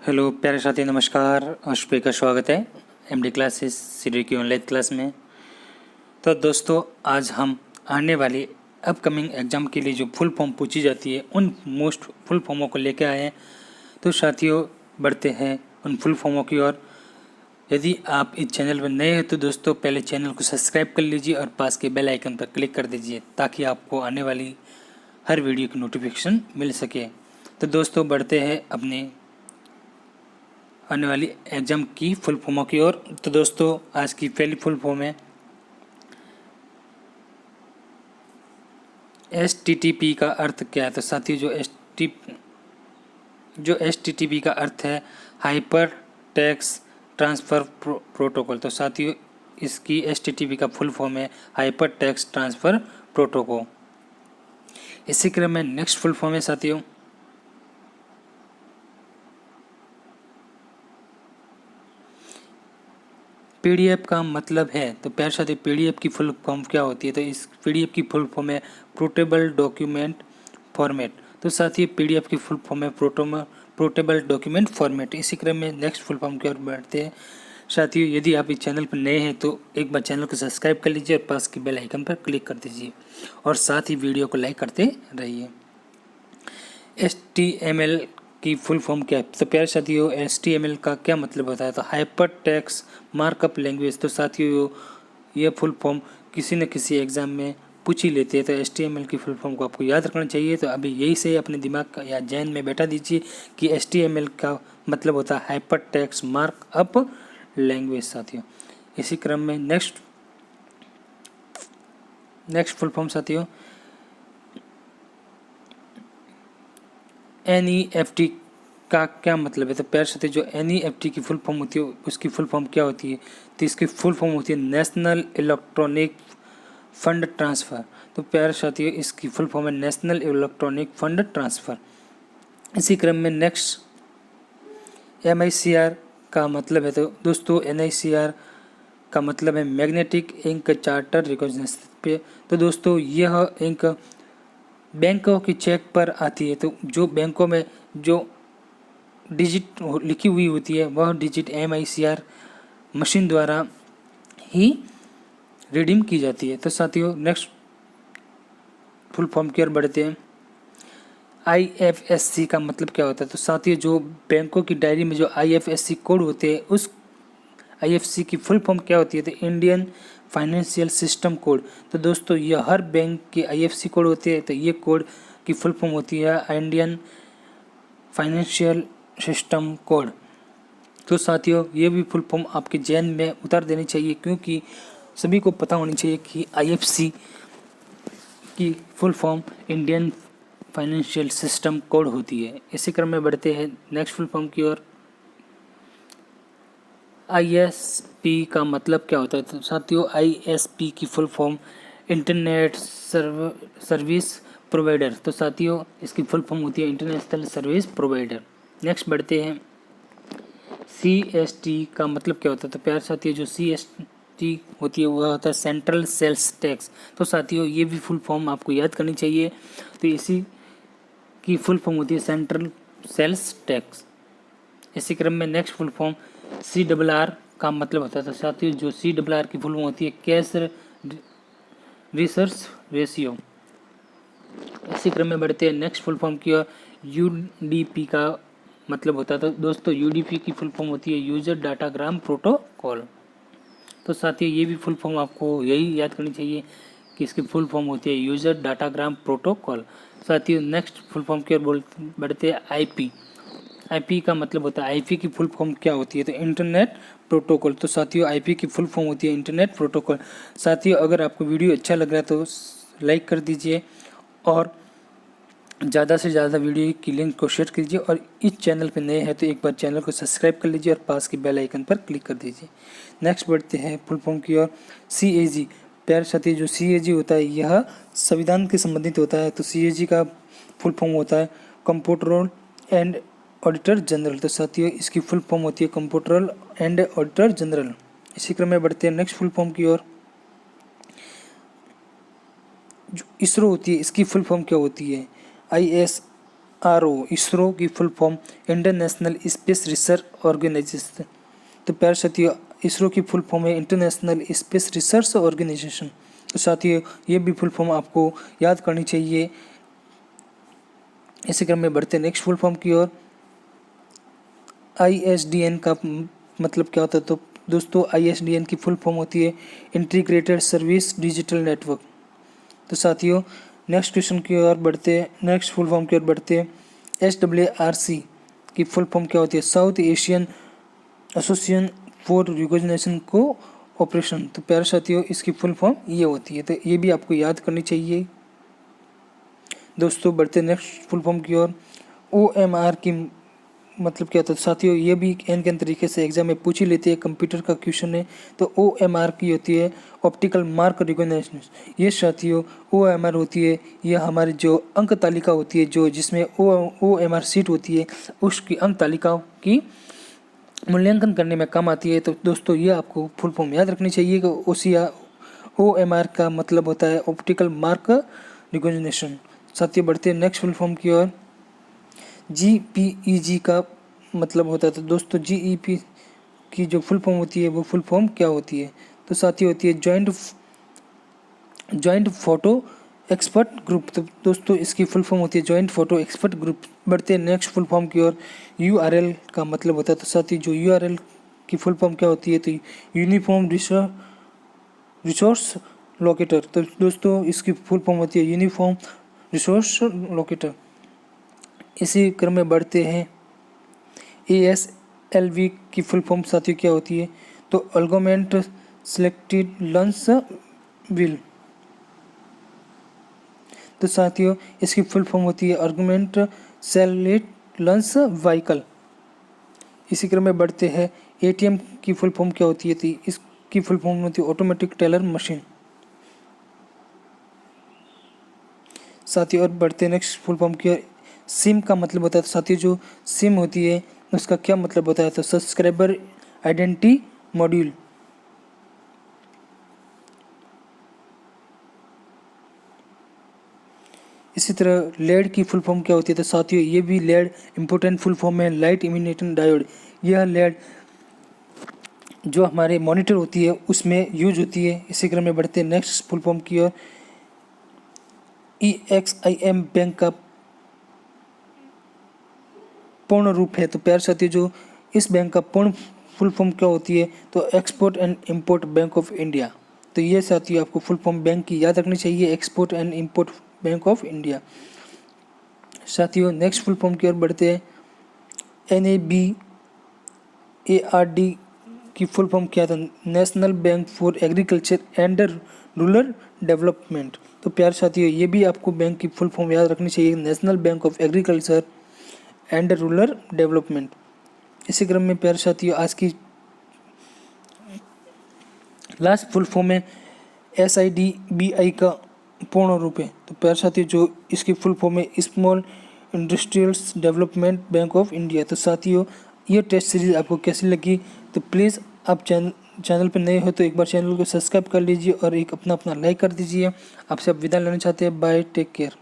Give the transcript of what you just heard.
Hello प्यारे साथी, नमस्कार। अशुभ का स्वागत है एमडी क्लासेस सीडी की ऑनलाइन क्लास में। तो दोस्तों, आज हम आने वाली अपकमिंग एग्ज़ाम के लिए जो फुल फॉर्म पूछी जाती है उन मोस्ट फुल फॉर्मों को लेकर आए हैं। तो साथियों, बढ़ते हैं उन फुल फॉर्मों की ओर। यदि आप इस चैनल पर नए हैं तो दोस्तों पहले चैनल को सब्सक्राइब कर लीजिए और पास के बेल आइकन पर क्लिक कर दीजिए ताकि आपको आने वाली हर वीडियो की नोटिफिकेशन मिल सके। तो दोस्तों, बढ़ते हैं अपने आने वाली एग्ज़ाम की फुल फॉर्मों की ओर। तो दोस्तों, आज की पहली फुल फॉर्म है HTTP का अर्थ क्या है। तो साथियों, जो HTTP का अर्थ है हाइपर टेक्स्ट ट्रांसफ़र प्रोटोकॉल। तो साथियों, इसकी HTTP का फुल फॉर्म है हाइपर टेक्स्ट ट्रांसफ़र प्रोटोकॉल। इसी क्रम में नेक्स्ट फुल फॉर्म है साथियों PDF का मतलब है। तो प्यारे साथियों, PDF की फुल फॉर्म क्या होती है। तो इस PDF की फुल फॉर्म है पोर्टेबल डॉक्यूमेंट फॉर्मेट। तो साथियों, PDF की फुल फॉर्म है पोर्टेबल डॉक्यूमेंट फॉर्मेट। इसी क्रम में नेक्स्ट फुल फॉर्म की ओर बढ़ते हैं साथियों। यदि आप इस चैनल पर नए हैं तो एक बार चैनल को सब्सक्राइब कर लीजिए और पास की बेल आइकन पर क्लिक कर दीजिए और साथ ही वीडियो को लाइक करते रहिए। HTML की फुल फॉर्म क्या है। तो प्यारे साथियों, HTML का क्या मतलब होता है। तो हाइपर टेक्स्ट मार्कअप लैंग्वेज। तो साथियों, ये फुल फॉर्म किसी न किसी एग्ज़ाम में पूछ ही लेते हैं। तो HTML की फुल फॉर्म को आपको याद रखना चाहिए। तो अभी यही से अपने दिमाग का या जहन में बैठा दीजिए कि HTML का मतलब होता है हाइपर टेक्स्ट मार्कअप लैंग्वेज साथियों। इसी क्रम में नेक्स्ट फुल फॉर्म साथियों NEFT का क्या मतलब है। तो प्यारे साथियों, जो NEFT की फुल फॉर्म होती है उसकी फुल फॉर्म क्या होती है। तो इसकी फुल फॉर्म होती है नेशनल इलेक्ट्रॉनिक फंड ट्रांसफ़र। तो प्यारे साथियों, इसकी फुल फॉर्म है नेशनल इलेक्ट्रॉनिक फंड ट्रांसफ़र। इसी क्रम में नेक्स्ट MICR का मतलब है। तो दोस्तों, NICR का मतलब है मैग्नेटिक इंक चार्टर रिकॉग्निशन पे। तो दोस्तों, यह इंक बैंकों की चेक पर आती है। तो जो बैंकों में जो डिजिट लिखी हुई होती है वह डिजिट MICR मशीन द्वारा ही रिडीम की जाती है। तो साथियों, नेक्स्ट फुल फॉर्म की ओर बढ़ते हैं। IFSC का मतलब क्या होता है। तो साथियों, जो बैंकों की डायरी में जो IFSC कोड होते हैं उस IFSC की फुल फॉर्म क्या होती है। तो इंडियन फाइनेंशियल सिस्टम कोड। तो दोस्तों, यह हर बैंक के IFSC कोड होते हैं। तो ये कोड की फुल फॉर्म होती है इंडियन फाइनेंशियल सिस्टम कोड। तो साथियों, ये भी फुल फॉर्म आपके जहन में उतार देनी चाहिए क्योंकि सभी को पता होनी चाहिए कि IFSC की full form Indian financial system code होती है। इसी क्रम में बढ़ते हैं नेक्स्ट फुल फॉर्म की ओर। ISP का मतलब क्या होता है। तो साथियों, ISP की full form internet service provider. तो साथियों, इसकी फुल फॉर्म होती है इंटरनेशनल सर्विस प्रोवाइडर। नेक्स्ट बढ़ते हैं CST का मतलब क्या होता है। तो प्यारे साथियों, जो CST होती है वह होता है सेंट्रल सेल्स टैक्स। तो साथियों, ये भी फुल फॉर्म आपको याद करनी चाहिए। तो इसी की फुल फॉर्म होती है सेंट्रल सेल्स टैक्स। इसी क्रम में नेक्स्ट फुल फॉर्म CRR का मतलब होता है। तो साथियों, जो CRR की फुल फॉर्म होती है कैश रिसर्च रेशियो। इसी क्रम में बढ़ते हैं नेक्स्ट फुल फॉर्म की ओर। UDP का मतलब होता है। तो दोस्तों, UDP की फुल फॉर्म होती है यूजर डाटाग्राम प्रोटोकॉल। तो साथियों, ये भी फुल फॉर्म आपको यही याद करनी चाहिए कि इसकी फुल फॉर्म होती है यूजर डाटाग्राम प्रोटोकॉल। साथियों, नेक्स्ट फुल फॉर्म की ओर बढ़ते हैं IP का मतलब होता है IP की फुल फॉर्म क्या होती है। तो इंटरनेट प्रोटोकॉल। तो साथियों, IP की फुल फॉर्म होती है इंटरनेट प्रोटोकॉल। साथियों, अगर आपको वीडियो अच्छा लग रहा है तो लाइक कर दीजिए और ज़्यादा से ज़्यादा वीडियो की लिंक को शेयर कीजिए और इस चैनल पर नए हैं तो एक बार चैनल को सब्सक्राइब कर लीजिए और पास की बेल आइकन पर क्लिक कर दीजिए। नेक्स्ट बढ़ते हैं फुल फॉर्म की ओर। CAG। प्यारे साथियों, जो CAG होता है यह संविधान के संबंधित होता है। तो CAG का फुल फॉर्म होता है कंप्ट्रोलर एंड ऑडिटर जनरल। तो साथियों, इसकी फुल फॉर्म होती है कंप्ट्रोलर एंड ऑडिटर जनरल। इसी क्रम में बढ़ते हैं नेक्स्ट फुल फॉर्म की ओर। जो ISRO होती है इसकी फुल फॉर्म क्या होती है। ISRO, इसरो की full form international space research organisation. तो प्यारे साथियों, इसरो की फुल फॉर्म है इंटरनेशनल स्पेस रिसर्च ऑर्गेनाइजेशन। तो साथियों, ये भी फुल फॉर्म आपको याद करनी चाहिए। इसी क्रम में बढ़ते नेक्स्ट फुल फॉर्म की ओर। ISDN का मतलब क्या होता है? तो दोस्तों, ISDN की फुल फॉर्म होती है इंटीग्रेटेड सर्विस डिजिटल नेटवर्क। तो साथियों, नेक्स्ट क्वेश्चन की ओर बढ़ते हैं, नेक्स्ट फुल फॉर्म की ओर बढ़ते हैं। SAARC की फुल फॉर्म क्या होती है? South Asian association for recognition को ऑपरेशन। तो प्यारे साथियों, इसकी फुल फॉर्म ये होती है, तो ये भी आपको याद करनी चाहिए। दोस्तों, बढ़ते नेक्स्ट फुल फॉर्म की ओर। OMR की मतलब क्या होता है? साथियों, ये भी एन तरीके से एग्जाम में पूछ ही लेती है, कंप्यूटर का क्वेश्चन है। तो OMR की होती है ऑप्टिकल मार्क रिकॉग्निशन। ये साथियों OMR होती है, ये हमारी जो अंक तालिका होती है, जो जिसमें OMR सीट होती है, उसकी अंक तालिका की मूल्यांकन करने में काम आती है। तो दोस्तों, ये आपको फुल फॉर्म याद रखनी चाहिए कि OMR का मतलब होता है ऑप्टिकल मार्क रिकॉग्निशन। साथियों, बढ़ते हैं नेक्स्ट फुल फॉर्म की ओर। GPEG का मतलब होता है। तो दोस्तों, GEP की जो फुल फॉर्म होती है, वो फुल फॉर्म क्या होती है? तो साथियों, होती है जॉइंट फोटो एक्सपर्ट ग्रुप। तो दोस्तों, इसकी फुल फॉर्म होती है जॉइंट फोटो एक्सपर्ट ग्रुप। बढ़ते हैं नेक्स्ट फुल फॉर्म की ओर। URL का मतलब होता है। तो साथियों, जो URL की फुल फॉर्म क्या होती है? तो यूनिफॉर्म रिसोर्स लोकेटर। तो दोस्तों, इसकी फुल फॉर्म होती है यूनिफॉर्म रिसोर्स लोकेटर। इसी क्रम में बढ़ते हैं। ASLV की फुल फॉर्म साथियों क्या होती है? तो अल्गोमेंट सिलेक्टेड लॉन्च व्हील। तो साथियों, इसकी फुल फॉर्म होती है आर्गुमेंट सेलेक्ट लॉन्च व्हीकल। इसी क्रम में बढ़ते हैं। ATM की फुल फॉर्म क्या होती है? तो इसकी फुल फॉर्म होती है ऑटोमेटिक टेलर मशीन। साथियों, और बढ़ते हैं नेक्स्ट फुल फॉर्म की। सिम का मतलब होता है। तो साथियों, जो सिम होती है उसका क्या मतलब होता है? तो सब्सक्राइबर आइडेंटिटी मॉड्यूल। इसी तरह लेड की फुल फॉर्म क्या होती है? तो साथियों, ये भी लेड इंपॉर्टेंट फुल फॉर्म है, लाइट इमिनेटिंग डायोड। यह लेड जो हमारे मॉनिटर होती है उसमें यूज होती है। इसी क्रम में बढ़ते हैं नेक्स्ट फुल फॉर्म की ओर। EXIM बैंक का पूर्ण रूप है। तो प्यारे साथियों, जो इस बैंक का पूर्ण फुल फॉर्म क्या होती है? तो export and import bank of India. तो ये साथियों, आपको फुल फॉर्म बैंक की याद रखनी चाहिए, export and import bank of India. साथियों, नेक्स्ट फुल फॉर्म की ओर बढ़ते हैं। NABARD की फुल फॉर्म क्या था? National bank for agriculture and rural development. तो प्यारे साथियों, ये भी आपको बैंक की फुल फॉर्म याद रखनी चाहिए, national bank of agriculture and rural development. इसी क्रम में प्यारे साथियों, आज की लास्ट फुल फॉर्म है SIDBI का पूर्ण रूप है। तो प्यारे साथियों, जो इसकी फुल फॉर्म है small industrials development bank of India. तो साथियों, ये टेस्ट सीरीज आपको कैसी लगी? तो प्लीज़ आप चैनल पर नए हो तो एक बार चैनल को सब्सक्राइब कर लीजिए और एक अपना लाइक कर दीजिए। आपसे अब विदा लेना चाहते हैं। Bye, take care.